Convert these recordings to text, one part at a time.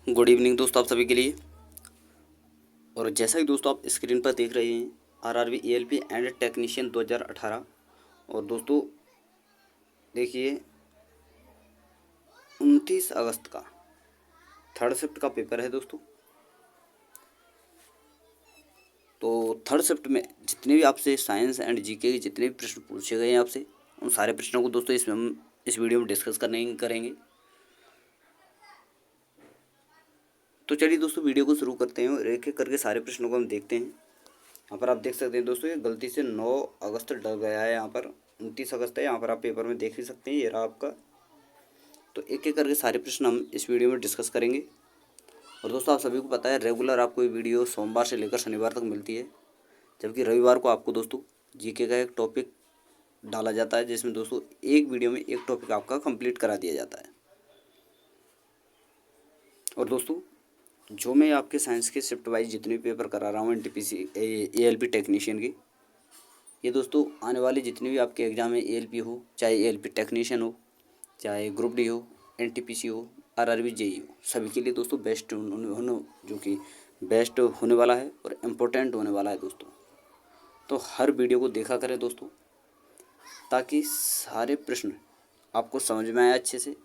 Good evening दोस्तों आप सभी के लिए। और जैसा कि दोस्तों आप स्क्रीन पर देख रहे हैं आरआरबी एएलपी एंड टेक्नीशियन 2018। और दोस्तों देखिए 29 अगस्त का थर्ड शिफ्ट का पेपर है दोस्तों। तो थर्ड शिफ्ट में जितने भी आपसे साइंस एंड जीके के जितने भी प्रश्न पूछे गए हैं आपसे, उन सारे प्रश्नों को दोस्तों इसमें हम इस वीडियो में डिस्कस करेंगे। तो चलिए दोस्तों वीडियो को शुरू करते हैं और एक एक करके सारे प्रश्नों को हम देखते हैं। यहाँ पर आप देख सकते हैं दोस्तों, ये गलती से 9 अगस्त डल गया है, यहाँ पर 29 अगस्त है। यहाँ पर आप पेपर में देख ही सकते हैं, ये रहा आपका। तो एक एक करके सारे प्रश्न हम इस वीडियो में डिस्कस करेंगे। और दोस्तों आप सभी को पता है रेगुलर आपको ये वीडियो सोमवार से लेकर शनिवार तक मिलती है, जबकि रविवार को आपको दोस्तों जीके का एक टॉपिक डाला जाता है, जिसमें दोस्तों एक वीडियो में एक टॉपिक आपका कंप्लीट करा दिया जाता है। और दोस्तों जो मैं आपके साइंस के शिफ्ट वाइज जितने भी पेपर करा रहा हूँ एनटीपीसी एएलपी टेक्नीशियन की, ये दोस्तों आने वाले जितने भी आपके एग्ज़ाम है, एएलपी हो चाहे एएलपी टेक्नीशियन हो, चाहे ग्रुप डी हो, एनटीपीसी हो, आरआरबी जेई हो, सभी के लिए दोस्तों बेस्ट होने जो कि बेस्ट होने वाला है और इम्पोर्टेंट होने वाला है दोस्तों। तो हर वीडियो को देखा करें दोस्तों, ताकि सारे प्रश्न आपको समझ में आए अच्छे से।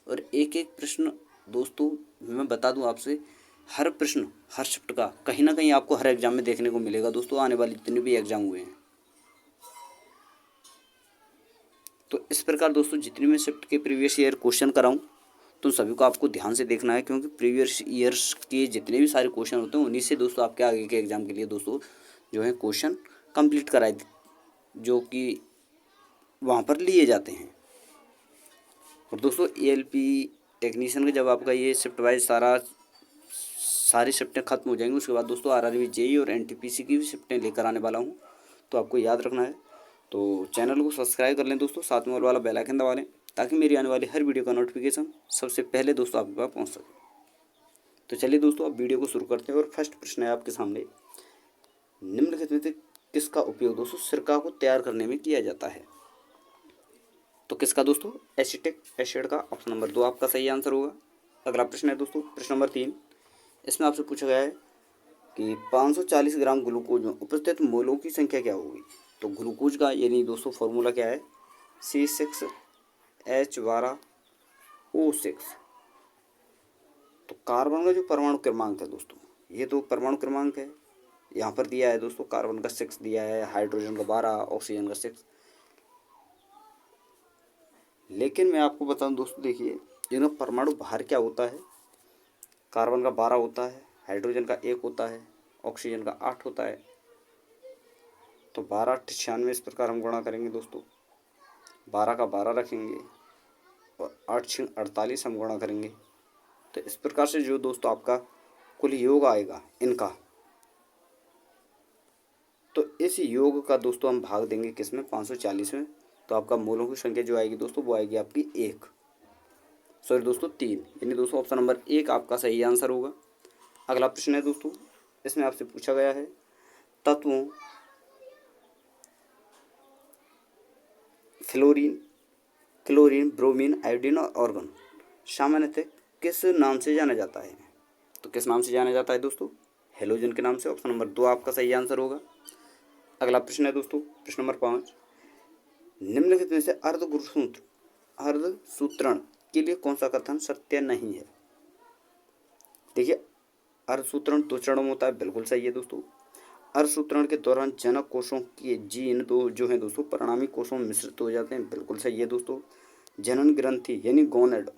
और एक एक प्रश्न दोस्तों मैं बता दूं आपसे, हर प्रश्न हर शिफ्ट का कहीं ना कहीं आपको हर एग्ज़ाम में देखने को मिलेगा दोस्तों, आने वाले जितने भी एग्ज़ाम हुए हैं। तो इस प्रकार दोस्तों जितनी मैं शिफ्ट के प्रीवियस ईयर क्वेश्चन कराऊँ, तो सभी को आपको ध्यान से देखना है, क्योंकि प्रीवियस ईयर्स के जितने भी सारे क्वेश्चन होते हैं उन्हीं से दोस्तों आपके आगे के एग्ज़ाम के लिए दोस्तों जो है क्वेश्चन कंप्लीट कराए, जो कि वहाँ पर लिए जाते हैं। और दोस्तों एएलपी टेक्नीशियन का जब आपका ये शिफ्ट वाइज सारी शिफ्टें खत्म हो जाएंगी, उसके बाद दोस्तों आरआरबी जेई और एनटीपीसी की भी शिफ्टें लेकर आने वाला हूँ। तो आपको याद रखना है, तो चैनल को सब्सक्राइब कर लें दोस्तों, साथ में वाला बेल आइकन दबा लें, ताकि मेरी आने वाली हर वीडियो का नोटिफिकेशन सबसे पहले दोस्तों आपके पास पहुँच सके। तो चलिए दोस्तों अब वीडियो को शुरू करते हैं। और फर्स्ट प्रश्न है आपके सामने, निम्नलिखित में से किसका उपयोग दोस्तों सिरका को तैयार करने में किया जाता है? तो किसका दोस्तों? एसिटिक एसिड का। ऑप्शन नंबर 2 आपका सही आंसर होगा। अगला प्रश्न है दोस्तों प्रश्न नंबर 3। इसमें आपसे पूछा गया है कि 540 ग्राम ग्लूकोज में उपस्थित मोलों की संख्या क्या होगी? तो ग्लूकोज का यानी दोस्तों फॉर्मूला क्या है? C6H12O6। तो कार्बन का जो परमाणु क्रमांक है दोस्तों, ये तो परमाणु क्रमांक है, यहाँ पर दिया है दोस्तों कार्बन का 6 दिया है, हाइड्रोजन का 12, ऑक्सीजन का 6। लेकिन मैं आपको बताऊं दोस्तों, देखिए इनका परमाणु भार क्या होता है? कार्बन का 12 होता है, हाइड्रोजन का 1 होता है, ऑक्सीजन का 8 होता है। तो 12 8 96 इस प्रकार हम गुणा करेंगे दोस्तों, 12 का 12 रखेंगे और 8 6 48 हम गुणा करेंगे। तो इस प्रकार से जो दोस्तों आपका कुल योग आएगा इनका, तो इस योग का दोस्तों हम भाग देंगे किसमें? 540 में। तो आपका मोलों की संख्या जो आएगी दोस्तों वो आएगी आपकी 1, सॉरी दोस्तों 3, यानी दोस्तों ऑप्शन नंबर 1 आपका सही आंसर होगा। अगला प्रश्न है दोस्तों, इसमें आपसे पूछा गया है तत्वों फ्लोरीन, क्लोरीन, ब्रोमीन, आयोडीन और ऑर्गन सामान्यतः किस नाम से जाना जाता है? तो किस नाम से जाना जाता है दोस्तों? हेलोजन के नाम से। ऑप्शन नंबर 2 आपका सही आंसर होगा। अगला प्रश्न है दोस्तों प्रश्न नंबर 5। निम्नलिखित में से अर्धसूत्रण के लिए कौन सा कथन सत्य नहीं है? देखिए अर्धसूत्रण 2 चरणों में होता है, बिल्कुल सही है दोस्तों। अर्धसूत्रण के दौरान जनक कोषों के जीन दो जो है दोस्तों परिणामी कोषों में मिश्रित हो जाते हैं, बिल्कुल सही है दोस्तों। जनन ग्रंथि यानी गोनेड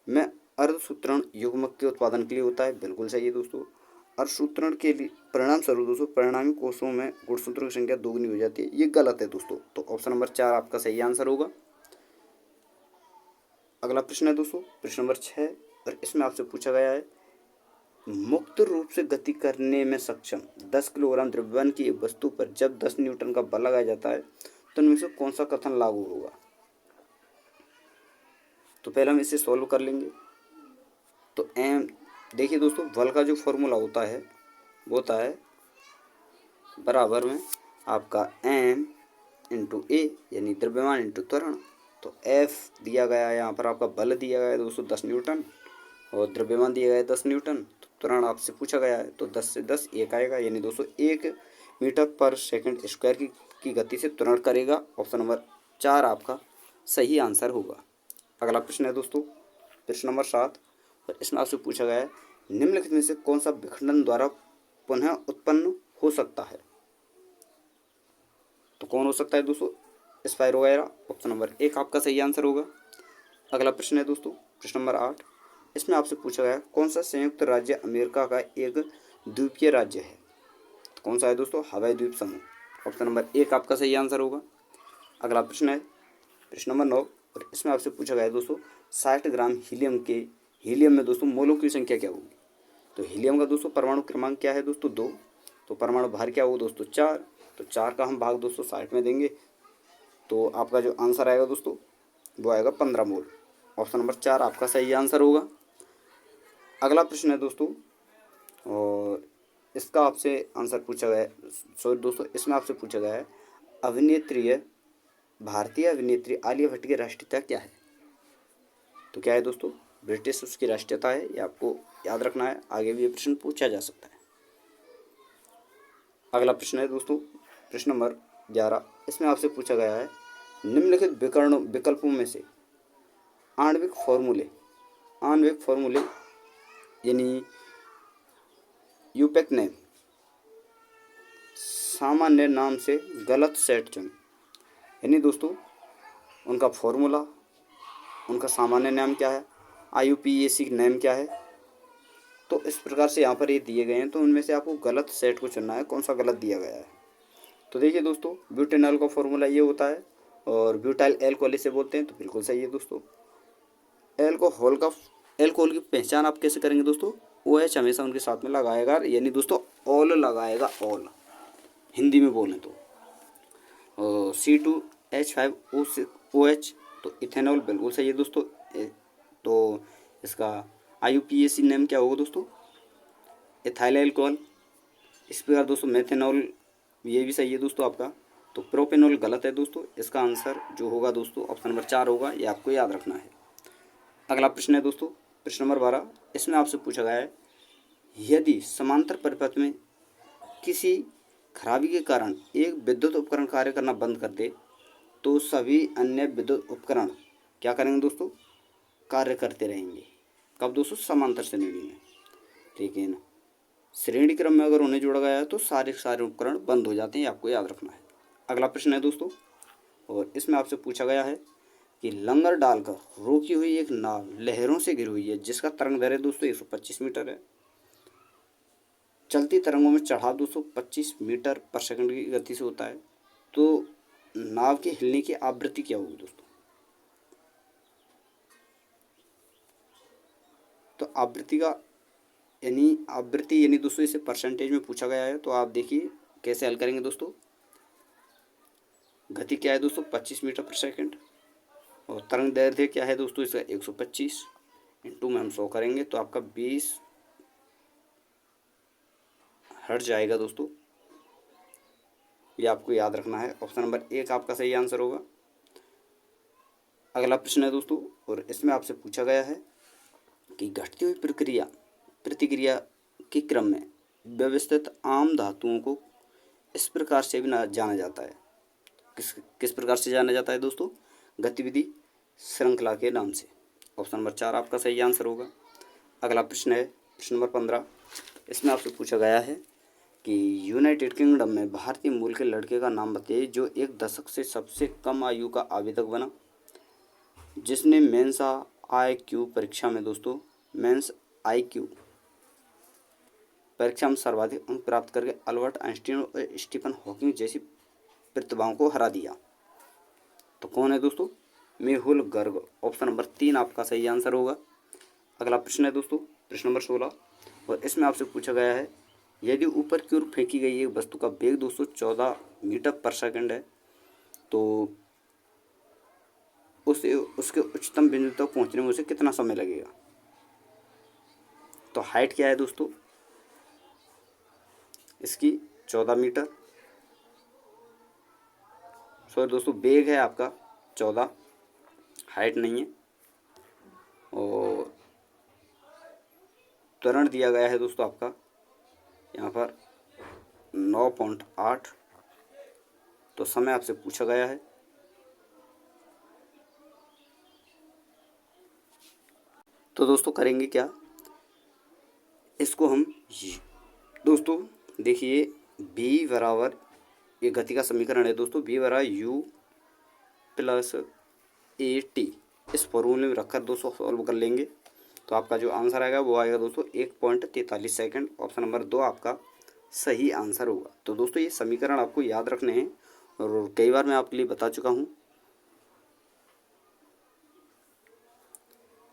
में अर्धसूत्रण युग्मक के उत्पादन के लिए होता है, बिल्कुल सही है दोस्तों। अर्धसूत्रण के लिए परिणाम स्वरूप दोस्तों परिणामी कोषों में गुणसूत्रों की संख्या दोगुनी हो जाती है, ये गलत है दोस्तों। तो ऑप्शन नंबर 4 आपका सही आंसर होगा। अगला प्रश्न है दोस्तों प्रश्न नंबर 6, और इसमें आपसे पूछा गया है मुक्त रूप से गति करने में सक्षम 10 किलोग्राम द्रव्यमान की एक वस्तु पर जब 10 न्यूटन का बल लगाया जाता है, तो इनमें से कौन सा कथन लागू होगा? तो पहले हम इसे सॉल्व कर लेंगे। तो एम देखिए दोस्तों, बल का जो फॉर्मूला होता है वो होता है बराबर में आपका एम इंटू ए, यानी द्रव्यमान इंटू त्वरण। तो एफ दिया गया है, यहाँ पर आपका बल दिया गया है दोस्तों 10 न्यूटन, और द्रव्यमान दिया गया है 10 न्यूटन। तो त्वरण आपसे पूछा गया है, तो 10 से 10 1 आएगा, यानी दोस्तों 1 मीटर पर सेकंड स्क्वायर की गति से त्वरण करेगा। ऑप्शन नंबर 4 आपका सही आंसर होगा। अगला प्रश्न है दोस्तों प्रश्न नंबर 7, और इसमें आपसे पूछा गया है निम्नलिखित में से कौन सा विखंडन द्वारा पुनः उत्पन्न हो सकता है। तो कौन हो सकता है दोस्तों, स्पाइरो वगैरह। ऑप्शन नंबर 1 आपका सही आंसर होगा। अगला प्रश्न है दोस्तों प्रश्न नंबर 8, इसमें आपसे पूछा गया है कौन सा संयुक्त राज्य अमेरिका का एक द्वीपीय राज्य है। तो कौन सा है दोस्तों, हवाई द्वीप समूह। ऑप्शन नंबर 1 आपका सही आंसर होगा। अगला प्रश्न है प्रश्न नंबर 9, और इसमें आपसे पूछा गया है दोस्तों 60 ग्राम हीलियम में दोस्तों मोलों की संख्या क्या होगी। तो हीलियम का दोस्तों परमाणु क्रमांक क्या है दोस्तों, 2। तो परमाणु भार क्या होगा दोस्तों, 4। तो 4 का हम भाग दोस्तों 60 में देंगे, तो आपका जो आंसर आएगा दोस्तों वो आएगा 15 मोल। ऑप्शन नंबर 4 आपका सही आंसर होगा। अगला प्रश्न है दोस्तों, और इसका आपसे आंसर पूछा गया है, सॉरी दोस्तों, इसमें आपसे पूछा गया है भारतीय अभिनेत्री आलिया भट्ट की राष्ट्रीयता क्या है। तो क्या है दोस्तों, ब्रिटिश उसकी राष्ट्रीयता है, ये आपको याद रखना है, आगे भी ये प्रश्न पूछा जा सकता है। अगला प्रश्न है दोस्तों प्रश्न नंबर 11, इसमें आपसे पूछा गया है निम्नलिखित विकल्पों में से आणविक फॉर्मूले यानी यूपेक ने सामान्य नाम से गलत सेट चुन, यानी दोस्तों उनका फॉर्मूला, उनका सामान्य नाम क्या है, IUPAC नेम क्या है। तो इस प्रकार से यहाँ पर ये दिए गए हैं, तो उनमें से आपको गलत सेट को चुनना है, कौन सा गलत दिया गया है। तो देखिए दोस्तों ब्यूटेनॉल का फॉर्मूला ये होता है, और ब्यूटाइल एल्कोहल इसे बोलते हैं, तो बिल्कुल सही है दोस्तों। एल्कोहल की पहचान आप कैसे करेंगे दोस्तों, OH हमेशा उनके साथ में लगाएगा, यानी दोस्तों ऑल लगाएगा, ऑल हिंदी में बोलें तो। C2H5OH, तो इथेनॉल बिल्कुल सही है दोस्तों। तो इसका IUPAC नेम क्या होगा दोस्तों, इथाइल एल्कोहल। इस प्रकार दोस्तों मेथेनॉल, ये भी सही है दोस्तों आपका। तो प्रोपेनॉल गलत है दोस्तों, इसका आंसर जो होगा दोस्तों ऑप्शन नंबर 4 होगा, ये आपको याद रखना है। अगला प्रश्न है दोस्तों प्रश्न नंबर 12, इसमें आपसे पूछा गया है यदि समांतर परिपथ में किसी खराबी के कारण एक विद्युत उपकरण कार्य करना बंद कर दे, तो सभी अन्य विद्युत उपकरण क्या करेंगे दोस्तों, कार्य करते रहेंगे। कब दोस्तों, समांतर श्रेणी में। लेकिन श्रेणी क्रम में अगर उन्हें जोड़ा गया है तो सारे उपकरण बंद हो जाते हैं, आपको याद रखना है। अगला प्रश्न है दोस्तों, और इसमें आपसे पूछा गया है कि लंगर डालकर रोकी हुई एक नाव लहरों से घिरी हुई है, जिसका तरंग दैर्घ्य दोस्तों 125 मीटर है। चलती तरंगों में चढ़ाव दोस्तों 25 मीटर पर सेकंड की गति से होता है। तो नाव के हिलने की आवृत्ति क्या होगी दोस्तों, तो आवृत्ति यानी दोस्तों इसे परसेंटेज में पूछा गया है, तो आप देखिए कैसे हल करेंगे दोस्तों। गति क्या है दोस्तों 25 मीटर पर सेकंड, और तरंग दैर्घ्य क्या है दोस्तों इसका 125, इंटू में हम 100 करेंगे तो आपका 20 हर्ट्ज जाएगा दोस्तों, ये आपको याद रखना है। ऑप्शन नंबर 1 आपका सही आंसर होगा। अगला प्रश्न है दोस्तों, और इसमें आपसे पूछा गया है कि घटती हुई प्रतिक्रिया के क्रम में व्यवस्थित आम धातुओं को इस प्रकार से भी जाना जाता है। किस प्रकार से जाना जाता है दोस्तों, गतिविधि श्रृंखला के नाम से। ऑप्शन नंबर 4 आपका सही आंसर होगा। अगला प्रश्न है प्रश्न नंबर 15, इसमें आपसे पूछा गया है कि यूनाइटेड किंगडम में भारतीय मूल के लड़के का नाम बताइए जो एक दशक से सबसे कम आयु का आवेदक बना, जिसने मेंस IQ परीक्षा में दोस्तों मेंस IQ परीक्षा में सर्वाधिक अंक प्राप्त करके अल्बर्ट आइंस्टीन और स्टीफन हॉकिंग जैसी प्रतिभाओं को हरा दिया। तो कौन है दोस्तों, मेहुल गर्ग। ऑप्शन नंबर 3 आपका सही आंसर होगा। अगला प्रश्न है दोस्तों प्रश्न नंबर 16, और इसमें आपसे पूछा गया है यदि ऊपर की ओर फेंकी गई एक वस्तु का वेग दोस्तों 14 मीटर पर सेकंड है, तो उसके उच्चतम बिंदु तक पहुंचने में उसे कितना समय लगेगा। तो हाइट क्या है दोस्तों इसकी 14 मीटर, सॉरी दोस्तों वेग है आपका 14, हाइट नहीं है। और त्वरण दिया गया है दोस्तों आपका यहाँ पर 9.8। तो समय आपसे पूछा गया है। तो दोस्तों करेंगे क्या, इसको हम दोस्तों देखिए b बराबर, ये गति का समीकरण है दोस्तों, b बराबर u प्लस ए टी, इस फॉर्मूले में रखकर दोस्तों सॉल्व कर लेंगे। तो आपका जो आंसर आएगा वो आएगा दोस्तों 1.43 सेकेंड। ऑप्शन नंबर 2 आपका सही आंसर होगा। तो दोस्तों ये समीकरण आपको याद रखने हैं और कई बार मैं आपके लिए बता चुका हूँ।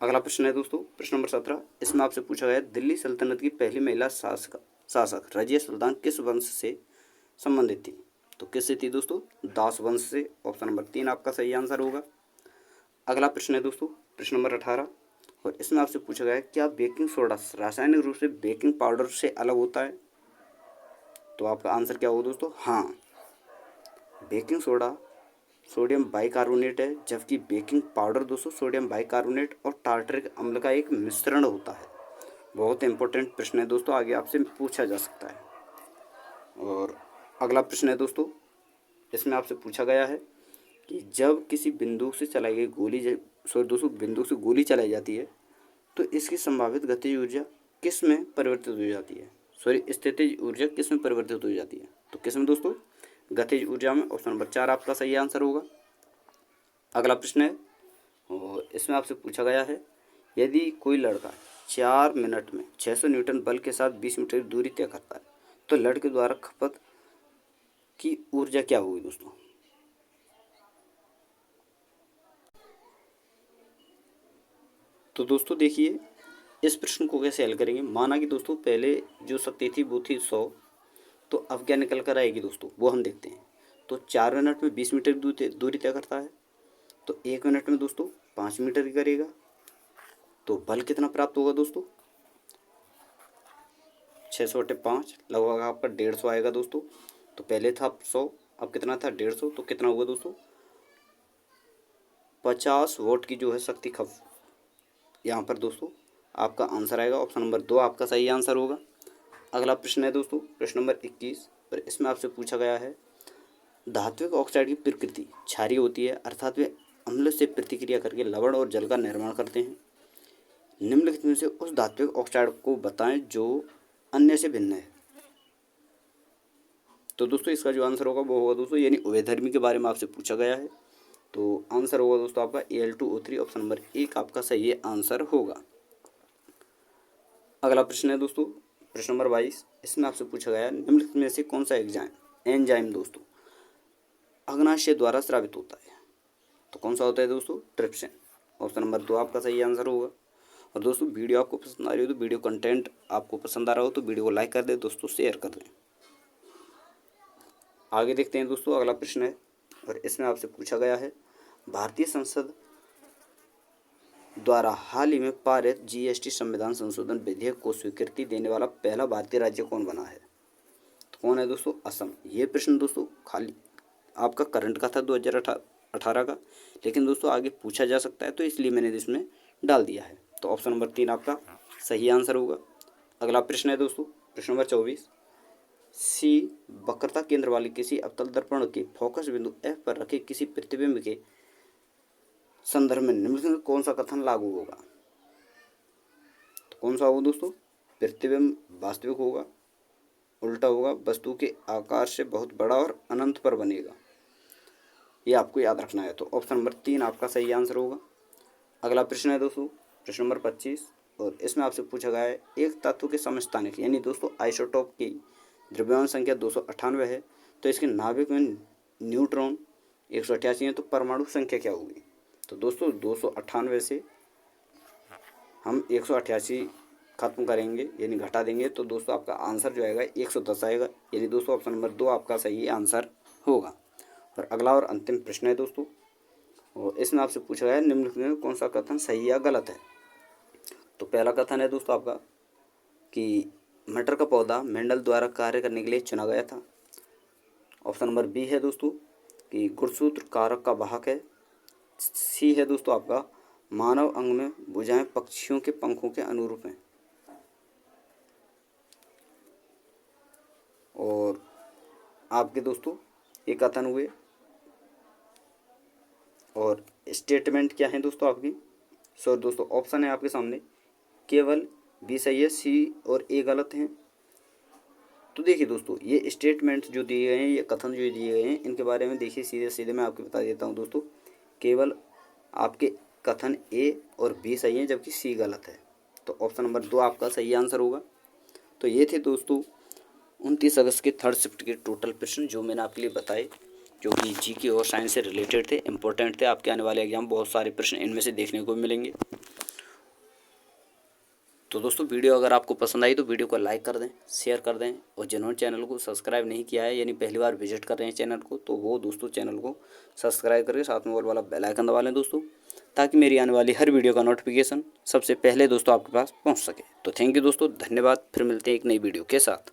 अगला प्रश्न है दोस्तों प्रश्न नंबर 17। इसमें आपसे पूछा गया दिल्ली सल्तनत की पहली महिला शासक रजिया सुल्तान किस वंश से संबंधित थी। तो किससे थी दोस्तों, दास वंश से। ऑप्शन नंबर 3 आपका सही आंसर होगा। अगला प्रश्न है दोस्तों प्रश्न नंबर 18 और इसमें आपसे पूछा गया है क्या बेकिंग सोडा रासायनिक रूप से बेकिंग पाउडर से अलग होता है। तो आपका आंसर क्या होगा दोस्तों, हाँ, बेकिंग सोडा सोडियम बाइकार्बोनेट है, जबकि बेकिंग पाउडर दोस्तों सोडियम बाइकार्बोनेट और टार्टरिक अम्ल का एक मिश्रण होता है। बहुत इंपॉर्टेंट प्रश्न है दोस्तों, आगे आपसे पूछा जा सकता है। और अगला प्रश्न है दोस्तों, इसमें आपसे पूछा गया है कि जब किसी बिंदु से चलाई गई बिंदु से गोली चलाई जाती है तो इसकी संभावित गतिज ऊर्जा किस में परिवर्तित हो जाती है। स्थितिज ऊर्जा किस में परिवर्तित हो जाती है। तो किस में दोस्तों, गतिज ऊर्जा में। ऑप्शन नंबर 4 आपका सही आंसर होगा। अगला प्रश्न है और इसमें आपसे पूछा गया है यदि कोई लड़का 4 मिनट में 600 न्यूटन बल के साथ 20 मीटर की दूरी तय करता है तो लड़के द्वारा खपत की ऊर्जा क्या होगी दोस्तों। तो दोस्तों देखिए इस प्रश्न को कैसे हल करेंगे। माना कि दोस्तों पहले जो शक्ति थी वो थी 100, तो अब क्या निकल कर आएगी दोस्तों वो हम देखते हैं। तो 4 मिनट में 20 मीटर की दूरी तय करता है, तो 1 मिनट में दोस्तों 5 मीटर की करेगा। तो बल कितना प्राप्त होगा दोस्तों, 600/5 लगभग आपका 150 आएगा दोस्तों। तो पहले था 100, अब कितना था 150, तो कितना हुआ दोस्तों 50 वोट की जो है शक्ति खप यहाँ पर दोस्तों आपका आंसर आएगा। ऑप्शन नंबर 2 आपका सही आंसर होगा। अगला प्रश्न है दोस्तों प्रश्न नंबर 21 पर इसमें आपसे पूछा गया है धात्विक ऑक्साइड की प्रकृति क्षारीय होती है, अर्थात वे अम्ल से प्रतिक्रिया करके लवण और जल का निर्माण करते हैं। निम्नलिखित में से उस धात्विक ऑक्साइड को बताएं जो अन्य से भिन्न है। तो दोस्तों इसका जो आंसर होगा वो होगा दोस्तों यानी उभयधर्मी के बारे में आपसे पूछा गया है। तो आंसर होगा दोस्तों आपका Al2O3। ऑप्शन नंबर 1 आपका सही आंसर होगा। अगला प्रश्न है दोस्तों प्रश्न नंबर 22। इसमें आपसे पूछा गया निम्नलिखित में से कौन सा एंजाइम दोस्तों अग्नाशय द्वारा स्रावित होता है। तो कौन सा होता है दोस्तों, ट्रिप्सिन। ऑप्शन नंबर 2 आपका सही आंसर होगा। और दोस्तों वीडियो आपको पसंद आ रही हो तो वीडियो कंटेंट आपको पसंद आ रहा हो तो वीडियो को लाइक कर दें दोस्तों, शेयर कर दें। आगे देखते हैं दोस्तों अगला प्रश्न है और इसमें आपसे पूछा गया है भारतीय संसद द्वारा हाल ही में पारित जीएसटी संविधान संशोधन विधेयक को स्वीकृति देने वाला पहला भारतीय राज्य कौन बना है। तो कौन है दोस्तों, असम। ये प्रश्न दोस्तों खाली आपका करंट का था 2018 का, लेकिन दोस्तों आगे पूछा जा सकता है तो इसलिए मैंने इसमें डाल दिया है। तो ऑप्शन नंबर 3 आपका सही आंसर होगा। अगला प्रश्न है दोस्तों प्रश्न नंबर 24। सी वक्रता केंद्र वाले किसी अवतल दर्पण के फोकस बिंदु F पर रखे किसी प्रतिबिंब के संदर्भ में निम्नलिखित में कौन सा कथन लागू होगा। तो कौन सा होगा दोस्तों, प्रतिबिंब वास्तविक होगा, उल्टा होगा, वस्तु के आकार से बहुत बड़ा और अनंत पर बनेगा। ये आपको याद रखना है। तो ऑप्शन नंबर 3 आपका सही आंसर होगा। अगला प्रश्न है दोस्तों प्रश्न नंबर 25 और इसमें आपसे पूछा गया है एक तत्व के समस्थानिक यानी दोस्तों आइसोटोप की द्रव्यमान संख्या 298 है, तो इसके नाभिक में न्यूट्रॉन 188 है, तो परमाणु संख्या क्या होगी। तो दोस्तों 298 से हम 188 खत्म करेंगे यानी घटा देंगे, तो दोस्तों आपका आंसर जो आएगा 110 आएगा, यानी दोस्तों ऑप्शन नंबर 2 आपका सही आंसर होगा। और अगला और अंतिम प्रश्न है दोस्तों और इसमें आपसे पूछा गया है निम्नलिखित में कौन सा कथन सही या गलत है। तो पहला कथन है दोस्तों आपका कि मटर का पौधा मेंडल द्वारा कार्य करने के लिए चुना गया था। ऑप्शन नंबर बी है दोस्तों कि गुणसूत्र कारक का वाहक है। सी है दोस्तों आपका मानव अंग में भुजाएं पक्षियों के पंखों के अनुरूप हैं। आपके दोस्तों ये कथन हुए। और स्टेटमेंट क्या है दोस्तों आपकी, सॉरी दोस्तों ऑप्शन है आपके सामने, केवल बी सही है, सी और ए गलत हैं। तो देखिए दोस्तों ये स्टेटमेंट जो दिए गए हैं, ये कथन जो दिए गए हैं, इनके बारे में देखिए सीधे सीधे मैं आपको बता देता हूँ दोस्तों। केवल आपके कथन ए और बी सही हैं जबकि सी गलत है। तो ऑप्शन नंबर 2 आपका सही आंसर होगा। तो ये थे दोस्तों 29 अगस्त के थर्ड शिफ्ट के टोटल प्रश्न जो मैंने आपके लिए बताए, जो कि जीके और साइंस से रिलेटेड थे, इंपॉर्टेंट थे। आपके आने वाले एग्जाम बहुत सारे प्रश्न इनमें से देखने को मिलेंगे। तो दोस्तों वीडियो अगर आपको पसंद आई तो वीडियो को लाइक कर दें, शेयर कर दें, और जिन्होंने चैनल को सब्सक्राइब नहीं किया है यानी पहली बार विजिट कर रहे हैं चैनल को, तो वो दोस्तों चैनल को सब्सक्राइब करके साथ में ऑल वाला बेल आइकन दबा लें दोस्तों, ताकि मेरी आने वाली हर वीडियो का नोटिफिकेशन सबसे पहले दोस्तों आपके पास पहुँच सके। तो थैंक यू दोस्तों, धन्यवाद। फिर मिलते हैं एक नई वीडियो के साथ।